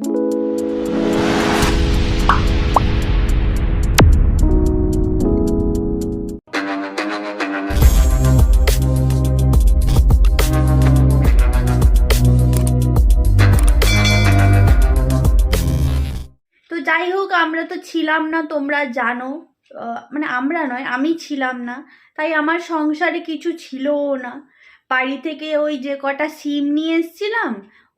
যাই হোক, আমরা তো ছিলাম না, তোমরা জানো, মানে আমরা নয়, আমি ছিলাম না, তাই আমার সংসারে কিছু ছিলও না। বাড়ি থেকে ওই যে কটা সিম নিয়ে এসেছিলাম,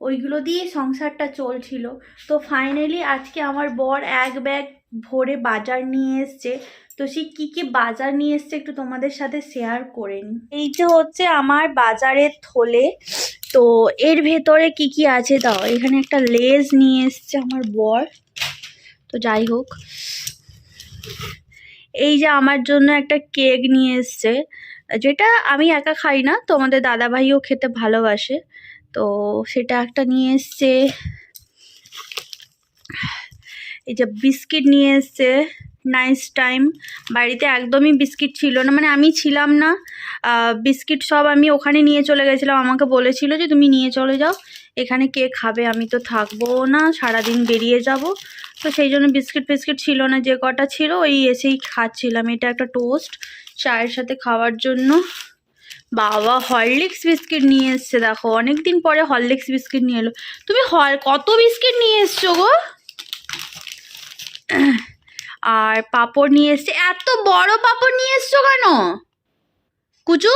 ওইগুলো দিয়ে সংসারটা চলছিল। তো ফাইনালি আজকে আমার বর এক ব্যাগ ভরে বাজার নিয়ে এসছে। তো সে কী কী বাজার নিয়ে এসছে একটু তোমাদের সাথে শেয়ার করে নিই। এই যে হচ্ছে আমার বাজারের থলে। তো এর ভেতরে কি কি আছে দাও, এখানে একটা লেজ নিয়ে এসছে আমার বর। তো যাই হোক, এই যে আমার জন্য একটা কেক নিয়ে এসছে, যেটা আমি একা খাই না, তো আমাদের দাদাভাইও খেতে ভালোবাসে, তো সেটা একটা নিয়ে এসছে। এই যে বিস্কিট নিয়ে এসছে, নাইস টাইম। বাড়িতে একদমই বিস্কিট ছিল না, মানে আমি ছিলাম না, বিস্কিট সব আমি ওখানে নিয়ে চলে গেছিলাম। আমাকে বলেছিল যে তুমি নিয়ে চলে যাও, এখানে কে খাবে, আমি তো থাকবো না, সারাদিন বেরিয়ে যাব, তো সেই জন্য বিস্কিট ফিস্কিট ছিল না, যে কটা ছিল ওই এসেই খাচ্ছিলাম। এটা একটা টোস্ট চায়ের সাথে খাওয়ার জন্য। বাবা হরলিক্স বিস্কিট নিয়ে এসছে, দেখো অনেকদিন পরে হরলিক্স বিস্কিট নিয়ে এলো। তুমি কত বিস্কিট নিয়ে এসছো গো? আর পাঁপড় নিয়ে এসছে, এত বড় পাঁপড় নিয়ে এসছো কেন কুচু?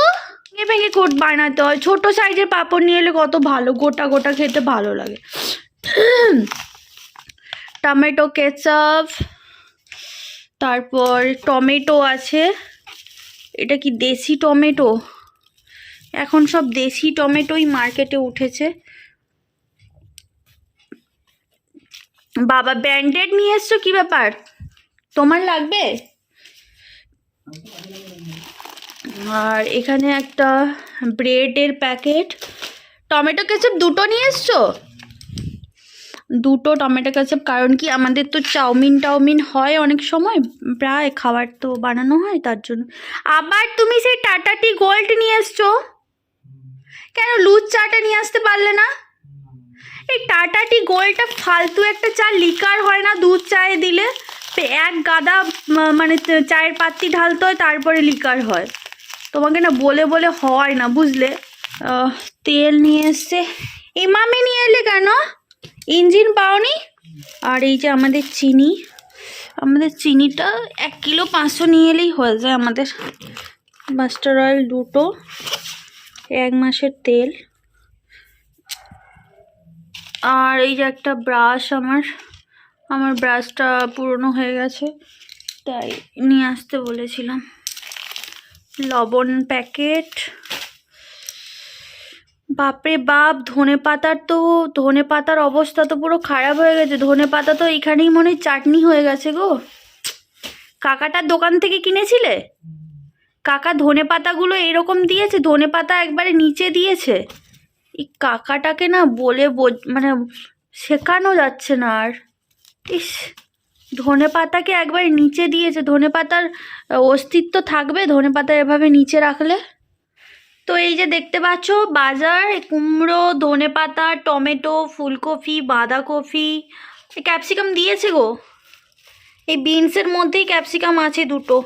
ভেঙে ভেঙে কোট বানাতে হয়, ছোট সাইজের পাঁপড় নিয়ে এলে কত ভালো, গোটা গোটা খেতে ভালো লাগে। টমেটো কেচাপ, তারপর টমেটো আছে, এটা কি দেশি টমেটো? এখন সব দেশি টমেটোই মার্কেটে উঠেছে। বাবা ব্যান্ডেড নিয়ে এসছো, কি ব্যাপার, তোমার লাগবে? আর এখানে একটা ব্রেডের প্যাকেট। টমেটো কেচাপ দুটো নিয়ে এসছো? দুটো টমেটো কেচাপ, কারণ কি আমাদের তো চাউমিন হয় অনেক সময়, প্রায় খাবার তো বানানো হয়, তার জন্য। আবার তুমি সেই টাটা টি গোল্ড নিয়ে এসছো কেন? লুজ চাটা নিয়ে আসতে পারলে না? এই টাটা টি গোল্ডটা ফালতু একটা চা, লিকার হয় না দুধ চায়ে দিলে, এক গাদা মানে চায়ের পাত্তি ঢালতে হয়, তারপরে লিকার হয়। তোমাকে না বলে বলে হয় না, বুঝলে। তেল নিয়ে এসছে। ইমামি নিয়ে এলে কেন, ইঞ্জিন পাওনি? আর এই যে আমাদের চিনি, আমাদের চিনিটা 1 কিলো 500 নিয়ে এলেই হয়ে যায় আমাদের। মাস্টার অয়েল দুটো, 1 মাসের তেল। আর এই যে একটা ব্রাশ, আমার ব্রাশটা পুরনো হয়ে গেছে, তাই নিয়ে আসতে বলেছিলাম। লবণ প্যাকেট। বাপরে বাপ, ধনে পাতার অবস্থা তো পুরো খারাপ হয়ে গেছে। ধনে পাতা তো এখানেই মনে হয় চাটনি হয়ে গেছে গো। কাকাটার দোকান থেকে কিনেছিলে? কাকা ধনে পাতাগুলো এরকম দিয়েছে, ধনে পাতা একবারে নিচে দিয়েছে। এই কাকাটাকে না বলে মানে শেখানো যাচ্ছে না আর। ইস, ধনে পাতাকে একবার নিচে দিয়েছে, ধনে পাতার অস্তিত্ব থাকবে ধনে পাতা এভাবে নিচে রাখলে? তো এই যে দেখতে পাচ্ছ বাজার, কুমড়ো, ধনে পাতা, টমেটো, ফুলকপি, বাঁধাকপি, ক্যাপসিকাম দিয়েছে গো। এই বিনসের মধ্যেই ক্যাপসিকাম আছে দুটো,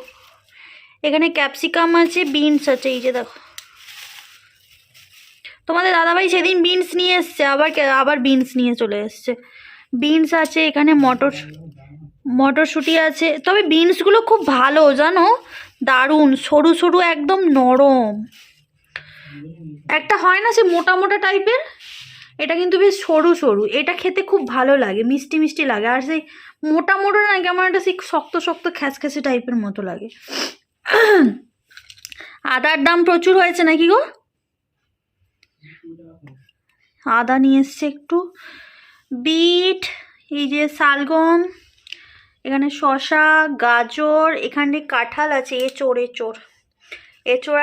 এখানে ক্যাপসিকাম আছে, বিনস আছে, এই যে দেখো। তোমাদের দাদাভাই সেদিন বিনস নিয়ে এসছে, আবার বিনস নিয়ে চলে এসছে। বিনস আছে এখানে, মটরশুঁটি আছে, তবে বিনসগুলো খুব ভালো জানো, দারুণ, সরু সরু একদম নরম। একটা হয় না সে মোটা মোটা টাইপের, এটা কিন্তু বেশ সরু সরু, এটা খেতে খুব ভালো লাগে, মিষ্টি মিষ্টি লাগে। আর সেই মোটা মোটা না, কেমন একটা সেই শক্ত শক্ত খ্যাচখ্যাচে টাইপের মতো লাগে। আদার দাম প্রচুর হয়েছে নাকি গো? আদা নিয়ে এসছে একটু। বিট, এই যে শালগম, এখানে শসা, গাজর, এখানে কাঁঠাল আছে, এঁচোড়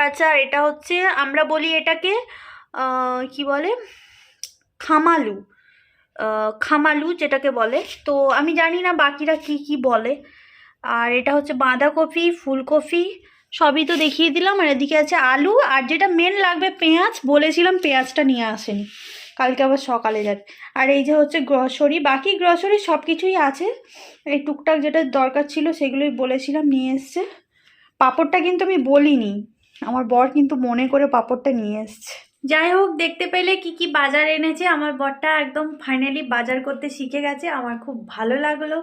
আছে। আর এটা হচ্ছে, আমরা বলি এটাকে কি বলে, খামালু যেটাকে বলে, তো আমি জানি না বাকিরা কি কি বলে। আর এটা হচ্ছে বাঁধাকপি, ফুলকপি, সবই তো দেখিয়ে দিলাম। আর এদিকে আছে আলু, আর যেটা মেন লাগবে পেঁয়াজ, বলেছিলাম পেঁয়াজটা নিয়ে আসেনি, কালকে আবার সকালে যাবে। আর এই যে হচ্ছে গ্রসারি, বাকি গ্রসারি সব কিছুই আছে, এই টুকটাক যেটা দরকার ছিল সেগুলোই বলেছিলাম নিয়ে এসছে। পাঁপড়টা কিন্তু আমি বলিনি, আমার বর কিন্তু মনে করে পাঁপড়টা নিয়ে এসছে। যাই হোক, দেখতে পেলে কি কি বাজার এনেছে আমার বরটা, একদম ফাইনালি বাজার করতে শিখে গেছে, আমার খুব ভালো লাগলো।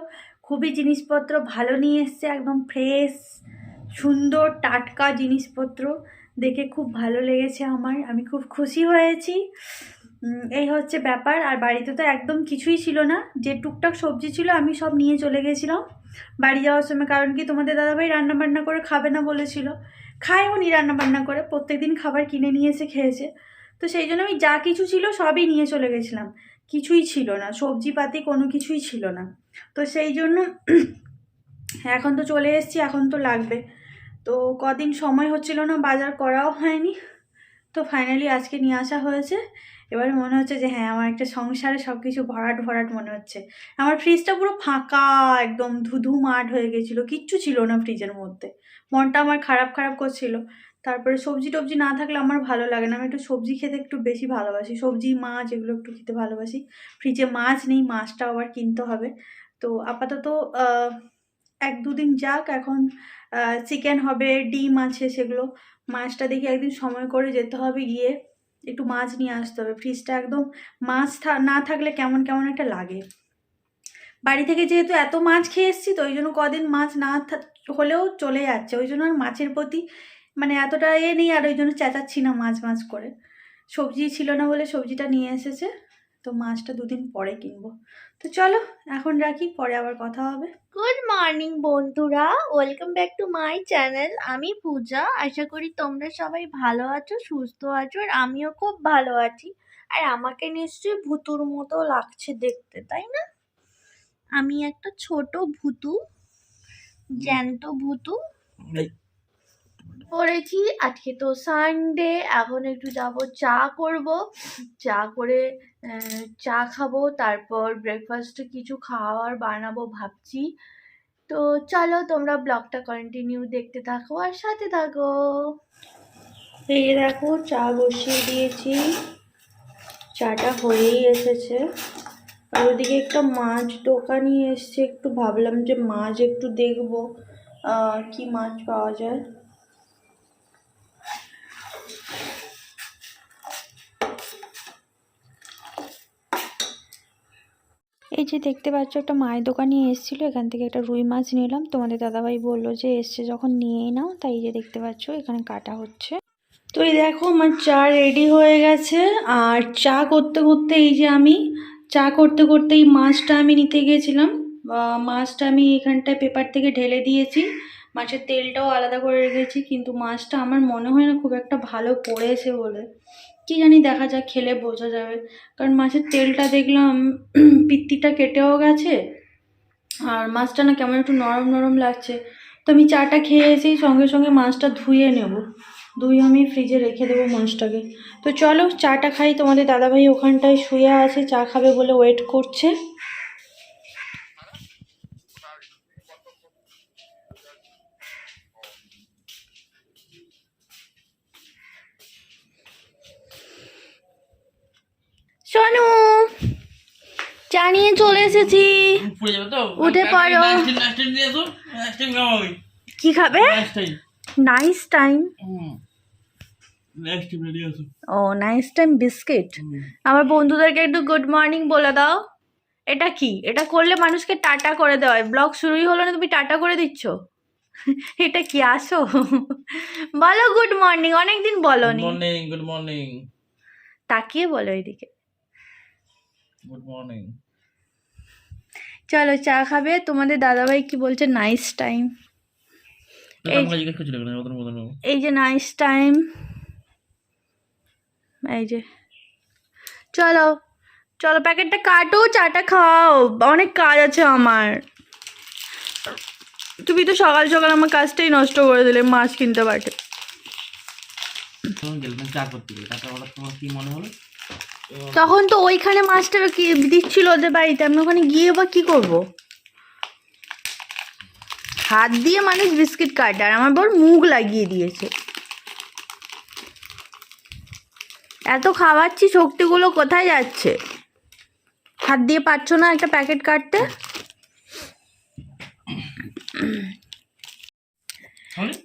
খুবই জিনিসপত্র ভালো নিয়ে এসছে, একদম ফ্রেশ সুন্দর টাটকা জিনিসপত্র, দেখে খুব ভালো লেগেছে আমার, আমি খুব খুশি হয়েছি। এই হচ্ছে ব্যাপার। আর বাড়িতে তো একদম কিছুই ছিল না, যে টুকটাক সবজি ছিল আমি সব নিয়ে চলে গেছিলাম বাড়ি যাওয়ার সময়। কারণ কি, তোমাদের দাদাভাই রান্নাবান্না করে খাবে না বলেছিল, খায়ও নি রান্নাবান্না করে, প্রত্যেকদিন খাবার কিনে নিয়ে এসে খেয়েছে। তো সেই জন্য আমি যা কিছু ছিল সবই নিয়ে চলে গেছিলাম, কিছুই ছিল না, সবজিপাতি কোনো কিছুই ছিল না। তো সেই জন্য এখন তো চলে এসেছি, এখন তো লাগবে। তো কদিন সময় হচ্ছিল না, বাজার করাও হয়নি, তো ফাইনালি আজকে নিয়ে আসা হয়েছে। এবারে মনে হচ্ছে যে হ্যাঁ, আমার একটা সংসারে সব কিছু ভরাট ভরাট মনে হচ্ছে। আমার ফ্রিজটা পুরো ফাঁকা, একদম ধুধু মাঠ হয়ে গেছিলো, কিচ্ছু ছিল না ফ্রিজের মধ্যে, মনটা আমার খারাপ খারাপ করছিল। তারপরে সবজি টবজি না থাকলে আমার ভালো লাগে না, আমি একটু সবজি খেতে একটু বেশি ভালোবাসি, সবজি মাছ এগুলো একটু খেতে ভালোবাসি। ফ্রিজে মাছ নেই, মাছটাও আবার কিনতে হবে। তো আপাতত এক দুদিন যাক, এখন চিকেন হবে, ডিম আছে, সেগুলো মাছটা দেখি একদিন সময় করে যেতে হবে, গিয়ে একটু মাছ নিয়ে আসতে হবে। ফ্রিজটা একদম মাছ না থাকলে কেমন কেমন একটা লাগে। বাড়ি থেকে যেহেতু এত মাছ খেয়ে এসেছি, তো ওই জন্য কদিন মাছ না হলেও চলে যাচ্ছে, ওই জন্য আর মাছের প্রতি মানে এতটা নেই, আর ওই জন্য চেঁচাচ্ছি না মাছ মাছ করে। সবজি ছিল না বলে সবজিটা নিয়ে এসেছে, তো মাছটা দুদিন পরে কিনবো। তো চলো এখন রাখি, পরে আবার কথা হবে। গুড মর্নিং বন্ধুরা, welcome back to my channel. আমি পূজা, আশা করি তোমরা সবাই ভালো আছো, সুস্থ আছো, আর আমিও খুব ভালো আছি। আর আমাকে নিশ্চয়ই ভুতুর মতো লাগছে দেখতে, তাই না? আমি একটা ছোট ভুতু, জ্যান্ত ভুতু পড়েছি। আজকে তো সানডে, এখন একটু যাব চা করব, চা করে চা খাবো, তারপর ব্রেকফাস্টে কিছু খাওয়ার বানাবো ভাবছি। তো চলো তোমরা ব্লগটা কন্টিনিউ দেখতে থাকো আর সাথে থাকো। এই দেখো চা বসিয়ে দিয়েছি, চাটা হয়েই এসেছে। আর ওদিকে একটা মাছ দোকানি এসছে, একটু ভাবলাম যে মাছ একটু দেখবো কি মাছ পাওয়া যায়। এই যে দেখতে পাচ্ছ, একটা মায়ের দোকানি এসেছিলো, এখান থেকে একটা রুই মাছ নিলাম। তোমাদের দাদাভাই বললো যে এসছে যখন নিয়েই নাও, তাই যে দেখতে পাচ্ছ এখানে কাটা হচ্ছে। তো এই দেখো আমার চা রেডি হয়ে গেছে। আর চা করতে করতে এই যে আমি চা করতে করতে এই মাছটা আমি নিতে গিয়েছিলাম, মাছটা আমি এখানটায় পেপার থেকে ঢেলে দিয়েছি, মাছের তেলটাও আলাদা করে রেখেছি, কিন্তু মাছটা আমার মনে হয় না খুব একটা ভালো পড়েছে বলে, কি জানি, দেখা যাক, খেলে বোঝা যাবে। কারণ মাছের তেলটা দেখলাম পিত্তিটা কেটেও গেছে, আর মাছটা না কেমন একটু নরম নরম লাগছে। তো আমি চাটা খেয়ে এসেই সঙ্গে সঙ্গে মাছটা ধুয়ে নেব, ধুয়ে আমি ফ্রিজে রেখে দেবো মাছটাকে। তো চলো চাটা খাই, তোমাদের দাদাভাই ওখানটায় শুয়ে আছে, চা খাবে বলে ওয়েট করছে। সোনু, চা নিয়ে চলে এসেছি, উঠে পড়ো। কি খাবে? Nice time. ও নাইস টাইম বিস্কিট। আমার বন্ধুদেরকে একটু গুড মর্নিং বলে দাও। এটা কি? এটা করলে মানুষকে টাটা করে দেওয়া হয়, ব্লগ শুরুই হলো না তুমি টাটা করে দিচ্ছ, এটা কি? আসো বলো গুড মর্নিং, অনেকদিন বলোনি। Good morning. তাকিয়ে বলো এদিকে। Good morning. চলো চা খাবে, তোমাদের দাদাভাই কি বলছে নাইস টাইম। এই যে নাইস টাইম, এই যে চলো চলো প্যাকেটটা কাটো, চাটা খাও, অনেক কাজ আছে আমার। তুমি তো সকাল সকাল আমার কাজটাই নষ্ট করে দিলে, মাছ কিনতে পারতে। তখন তো ওইখানে মাছটা কি দিচ্ছিল ওদের বাড়িতে, আমি ওখানে গিয়ে বা কি করব? হাত দিয়ে মানুষ বিস্কিট কাটে, আর আমার বর মুখ লাগিয়ে দিয়েছে। এত খাওয়াচ্ছি, শক্তিগুলো কোথায় যাচ্ছে? হাত দিয়ে পারছো না একটা প্যাকেট কাটতে?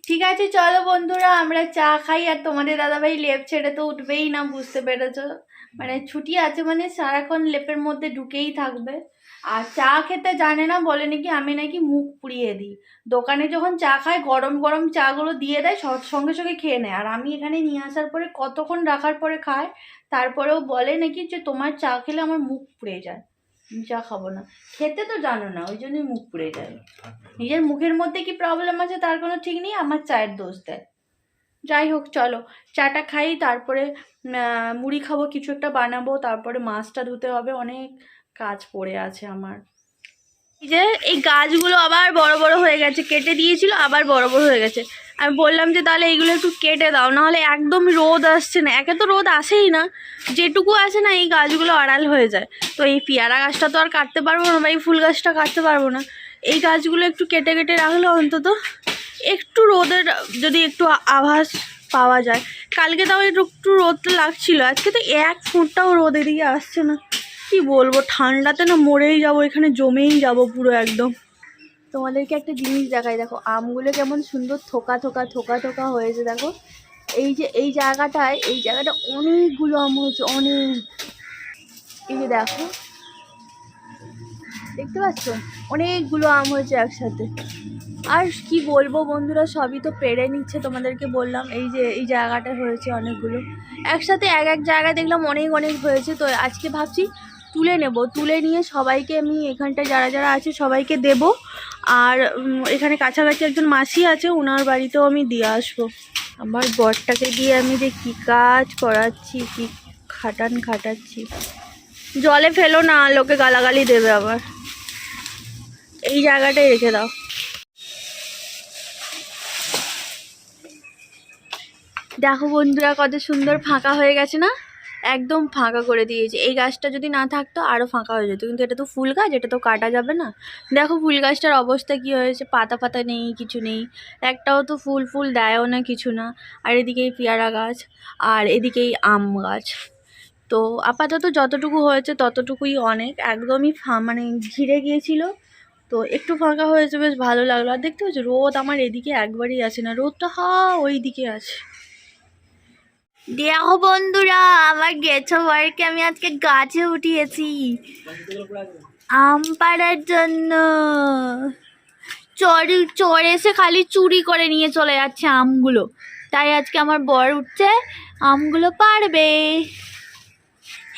ঠিক আছে চলো বন্ধুরা, আমরা চা খাই। আর তোমাদের দাদাভাই লেপ ছেড়ে তো উঠবেই না, বুঝতে পেরেছো। মানে ছুটি আছে মানে সারাক্ষণ লেপের মধ্যে ঢুকেই থাকবে। আর চা খেতে জানে না, বলে নাকি আমি নাকি মুখ পুড়িয়ে দিই। দোকানে যখন চা খায় গরম গরম চাগুলো দিয়ে দেয়, সঙ্গে সঙ্গে খেয়ে নেয়। আর আমি এখানে নিয়ে আসার পরে কতক্ষণ রাখার পরে খায়, তারপরেও বলে নাকি যে তোমার চা খেলে আমার মুখ পুড়ে যায়, আমি চা খাবো না। খেতে তো জানো না, ওই জন্যই মুখ পুড়ে যায়। নিজের মুখের মধ্যে কি প্রবলেম আছে তার কোনো ঠিক নেই, আমার চায়ের দোষ দেয়। যাই হোক চলো চাটা খাই, তারপরে মুড়ি খাবো, কিছু একটা বানাবো, তারপরে মাছটা ধুতে হবে, অনেক কাজ পড়ে আছে আমার। এই যে এই গাছগুলো আবার বড় বড় হয়ে গেছে, কেটে দিয়েছিল আবার বড় বড় হয়ে গেছে। আমি বললাম যে তাহলে এইগুলো একটু কেটে দাও, নাহলে একদম রোদ আসছে না। একে তো রোদ আসেই না, যেটুকু আসে না এই গাছগুলো আড়াল হয়ে যায়। তো এই পেয়ারা গাছটা তো আর কাটতে পারবো না, বা এই ফুল গাছটা কাটতে পারবো না। এই গাছগুলো একটু কেটে কেটে রাখলে অন্তত একটু রোদের যদি একটু আভাস পাওয়া যায়। কালকে তাও একটু রোদটা লাগছিল, আজকে তো এক ফুটটাও রোদ এদিকে আসছে না। কি বলবো, ঠান্ডাতে না মরেই যাবো, এখানে জমেই যাবো পুরো একদম। তোমাদেরকে একটা জিনিস দেখাই, দেখো আমগুলো কেমন সুন্দর থোকা থোকা থোকা থোকা হয়েছে। দেখো এই যে এই জায়গাটা অনেকগুলো আম হয়েছে, অনেক। এই যে দেখো, দেখতে পাচ্ছ অনেকগুলো আম হয়েছে একসাথে। আর কি বলবো বন্ধুরা, সবই তো পেড়ে নিচ্ছে, তোমাদেরকে বললাম। এই যে এই জায়গাটা হয়েছে অনেকগুলো একসাথে, এক জায়গায় দেখলাম অনেক অনেক হয়েছে। তো আজকে ভাবছি তুলে নেব, তুলে নিয়ে সবাইকে আমি এখানটায় যারা যারা আছে সবাইকে দেব। আর এখানে কাছাকাছি একজন মাসি আছে, ওনার বাড়িতেও আমি দিয়ে আসবো। আমার বরটাকে দিয়ে আমি যে কী কাজ করাচ্ছি, কি খাটাচ্ছি। জলে ফেলো না, লোকে গালাগালি দেবে আবার। এই জায়গাটায় রেখে দাও। দেখো বন্ধুরা কত সুন্দর ফাঁকা হয়ে গেছে না, একদম ফাঁকা করে দিয়েছে। এই গাছটা যদি না থাকতো আরও ফাঁকা হয়ে যেত, কিন্তু এটা তো ফুল গাছ, এটা তো কাটা যাবে না। দেখো ফুল গাছটার অবস্থা কি হয়েছে, পাতা ফাতা নেই, কিছু নেই, একটাও তো ফুল দেয়ও না, কিছু না। আর এদিকেই পেয়ারা গাছ, আর এদিকেই আম গাছ। তো আপাতত যতটুকু হয়েছে ততটুকুই অনেক, একদমই মানে ঘিরে গিয়েছিল। তো একটু ফাঁকা হয়েছে, বেশ ভালো লাগলো। আর দেখতে পাচ্ছি রোদ আমার এদিকে একবারই আসে না, রোদটা ওই দিকে আছে। দেখো বন্ধুরা, আমার গেছো বাড়িকে আমি আজকে গাছে উঠিয়েছি আম পাড়ার জন্য। চোর এসে খালি চুরি করে নিয়ে চলে যাচ্ছে আমগুলো, তাই আজকে আমার বর উঠছে আমগুলো পাড়বে।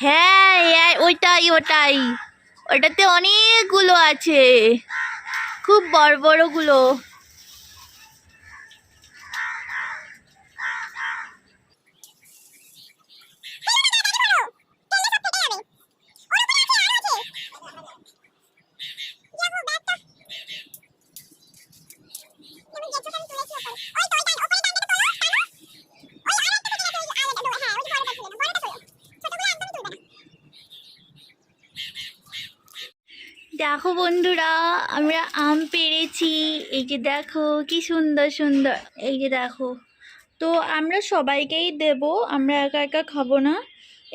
হ্যাঁ ওইটাই ওটাতে অনেকগুলো আছে, খুব বড় বড়গুলো। দেখো বন্ধুরা, আমরা আম পেড়েছি। এই যে দেখো কি সুন্দর সুন্দর, এই যে দেখো। তো আমরা সবাইকেই দেব, আমরা একা একা খাবো না।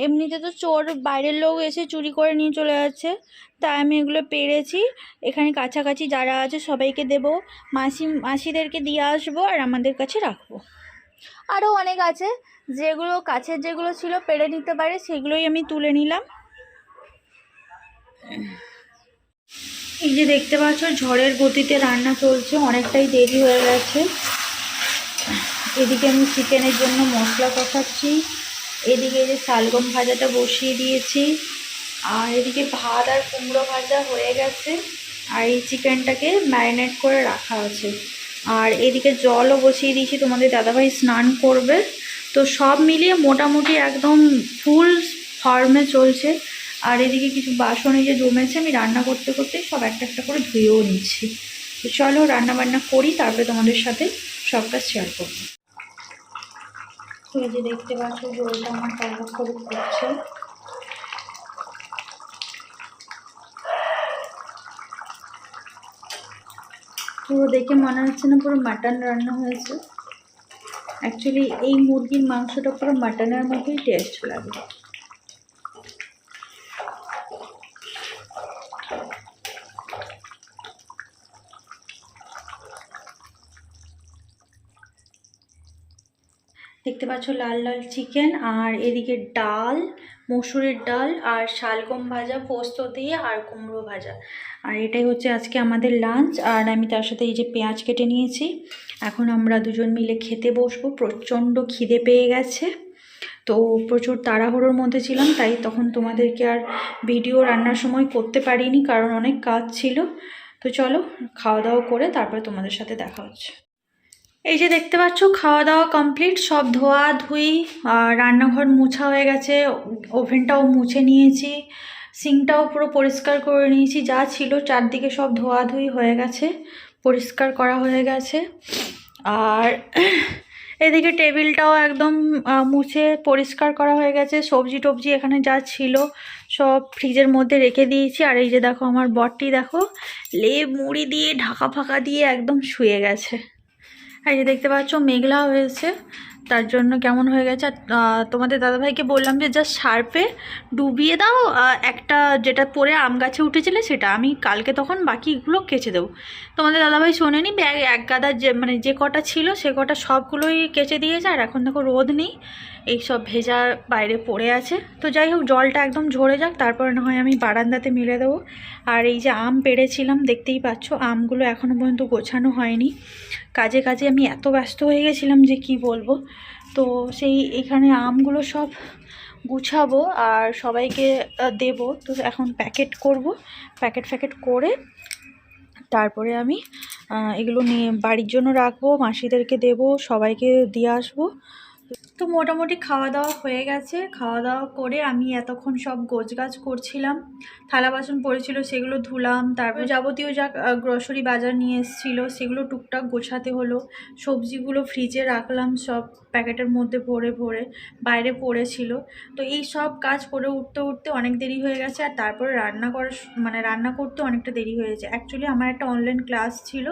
এমনিতে তো চোর বাইরের লোক এসে চুরি করে নিয়ে চলে যাচ্ছে, তাই আমি এগুলো পেড়েছি। এখানে কাছাকাছি যারা আছে সবাইকে দেব, মাসিদেরকে দিয়ে আসবো, আর আমাদের কাছে রাখবো। আরও অনেক আছে, যেগুলো কাছের যেগুলো ছিল পেড়ে নিতে পারে সেগুলোই আমি তুলে নিলাম। এই যে দেখতে পাচ্ছ ঝড়ের গতিতে রান্না চলছে, অনেকটাই দেরি হয়ে গেছে। এদিকে আমি চিকেনের জন্য মশলা কষাচ্ছি, এদিকে যে শালগম ভাজাটা বসিয়ে দিয়েছি, আর এদিকে ভাত আর কুমড়ো ভাজা হয়ে গেছে, আর এই চিকেনটাকে ম্যারিনেট করে রাখা আছে। আর এদিকে জলও বসিয়ে দিয়েছি, তোমাদের দাদাভাই স্নান করবে। তো সব মিলিয়ে মোটামুটি একদম ফুল ফর্মে চলছে। আর এদিকে কিছু বাসন এই যে জমেছে, আমি রান্না করতে করতে সব একটা একটা করে ধুয়েও নিচ্ছি। তো চলো রান্না বান্না করি, তারপরে তোমাদের সাথে সবটা শেয়ার করব। এই যে দেখতে পাচ্ছ জলটা আমার কাগজ করে করছে। পুরো দেখে মনে হচ্ছে না পুরো মাটন রান্না হয়েছে, অ্যাকচুয়ালি এই মুরগির মাংসটা পুরো মাটনের মতোই টেস্ট লাগে। দেখতে পাচ্ছ লাল লাল চিকেন, আর এদিকে ডাল, মসুরের ডাল আর শালগম ভাজা পোস্ত দিয়ে, আর কুমড়ো ভাজা। আর এটাই হচ্ছে আজকে আমাদের লাঞ্চ। আর আমি তার সাথে এই যে পেঁয়াজ কেটে নিয়েছি। এখন আমরা দুজন মিলে খেতে বসবো। প্রচণ্ড খিদে পেয়ে গেছে, তো প্রচুর তাড়াহুড়োর মধ্যে ছিলাম, তাই তখন তোমাদেরকে আর ভিডিও রান্নার সময় করতে পারিনি, কারণ অনেক কাজ ছিল। তো চলো খাওয়া দাওয়া করে তারপরে তোমাদের সাথে দেখা হচ্ছে। এই যে দেখতে পাচ্ছ খাওয়া দাওয়া কমপ্লিট, সব ধোয়া ধুই, রান্নাঘর মোছা হয়ে গেছে, ওভেনটাও মুছে নিয়েছি, সিঙ্কটাও পুরো পরিষ্কার করে নিয়েছি, যা ছিল চারদিকে সব ধোয়াধুয়ি হয়ে গেছে, পরিষ্কার করা হয়ে গেছে। আর এদিকে টেবিলটাও একদম মুছে পরিষ্কার করা হয়ে গেছে। সবজি টবজি এখানে যা ছিল সব ফ্রিজের মধ্যে রেখে দিয়েছি। আর এই যে দেখো আমার বরটি, দেখো লেপ মুড়ি দিয়ে ঢাকা ফাঁকা দিয়ে একদম শুয়ে গেছে। এই যে দেখতে পাচ্ছ মেঘলা হয়েছে, তার জন্য কেমন হয়ে গেছে। আর তোমাদের দাদাভাইকে বললাম যে জাস্ট সার্ফে ডুবিয়ে দাও একটা, যেটা পরে আম গাছে উঠেছিলে সেটা, আমি কালকে তখন বাকিগুলো কেচে দেবো। তোমাদের দাদাভাই শোনেনি, ব্যাগ এক গাদা যে কটা ছিল সে কটা সবগুলোই কেচে দিয়েছে। আর এখন দেখো রোদ নেই, এই সব ভেজা বাইরে পড়ে আছে। তো যাই হোক, জলটা একদম ঝরে যাক, তারপর না হয় আমি বারান্দাতে মেলে দেবো। আর এই যে আম পেড়েছিলাম দেখতেই পাচ্ছ, আমগুলো এখনও পর্যন্ত গোছানো হয়নি। কাজে কাজে আমি এত ব্যস্ত হয়ে গেছিলাম যে কি বলবো। তো সেই এখানে আমগুলো সব গুছাবো আর সবাইকে দেব। তো এখন প্যাকেট করব, প্যাকেট করে তারপরে আমি এগুলো নিয়ে বাড়ির জন্য রাখবো, মাসিদেরকে দেব, সবাইকে দিয়ে আসবো। তো মোটামুটি খাওয়া দাওয়া হয়ে গেছে। খাওয়া দাওয়া করে আমি এতক্ষণ সব গোছগাছ করছিলাম, থালা বাসন পড়েছিল সেগুলো ধুলাম, তারপর যাবতীয় যা গ্রসারি বাজার নিয়ে এসেছিলো সেগুলো টুকটাক গোছাতে হলো। সবজিগুলো ফ্রিজে রাখলাম সব প্যাকেটের মধ্যে ভরে ভরে, বাইরে পড়েছিল। তো এই সব কাজ করে উঠতে অনেক দেরি হয়ে গেছে। আর তারপরে রান্না করতে অনেকটা দেরি হয়েছে। অ্যাকচুয়ালি আমার একটা অনলাইন ক্লাস ছিল,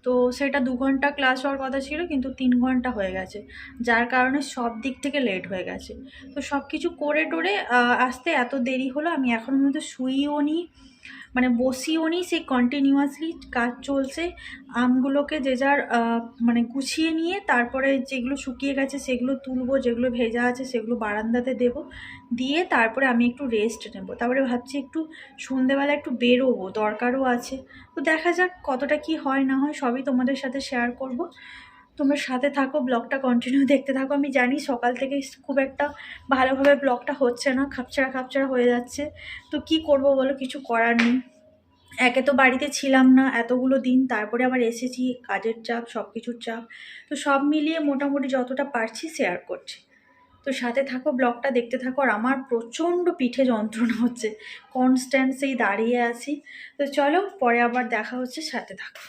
তো সেটা 2 ঘন্টা ক্লাস হওয়ার কথা ছিল, কিন্তু 3 ঘন্টা হয়ে গেছে, যার কারণে সব দিক থেকে লেট হয়ে গেছে। তো সব কিছু করে টোরে আসতে এত দেরি হলো। আমি এখনও পর্যন্ত শুইও নি, মানে বসিও নি, সেই কন্টিনিউয়াসলি কাজ চলছে। আমগুলোকে যে যার মানে গুছিয়ে নিয়ে তারপরে যেগুলো শুকিয়ে গেছে সেগুলো তুলবো, যেগুলো ভেজা আছে সেগুলো বারান্দাতে দেব, দিয়ে তারপরে আমি একটু রেস্ট নেব। তারপরে ভাবছি একটু সন্ধেবেলা একটু বেরোবো, দরকারও আছে। তো দেখা যাক কতটা কি হয় না হয়, সবই তোমাদের সাথে শেয়ার করব। তোমরা সাথে থাকো, ব্লগটা কন্টিনিউ দেখতে থাকো। আমি জানি সকাল থেকে খুব একটা ভালোভাবে ব্লগটা হচ্ছে না, খাপছাড়া হয়ে যাচ্ছে। তো কি করব বলো, কিছু করার নেই। একে তো বাড়িতে ছিলাম না এতগুলো দিন, তারপরে আবার এসেছি, কাজের চাপ, সব কিছুর চাপ। তো সব মিলিয়ে মোটামুটি যতটা পারছি শেয়ার করছি। তো সাথে থাকো, ব্লগটা দেখতে থাকো। আর আমার প্রচণ্ড পিঠে যন্ত্রণা হচ্ছে, কনস্ট্যান্ট সেই দাঁড়িয়ে আছি। তো চলো পরে আবার দেখা হচ্ছে, সাথে থাকো।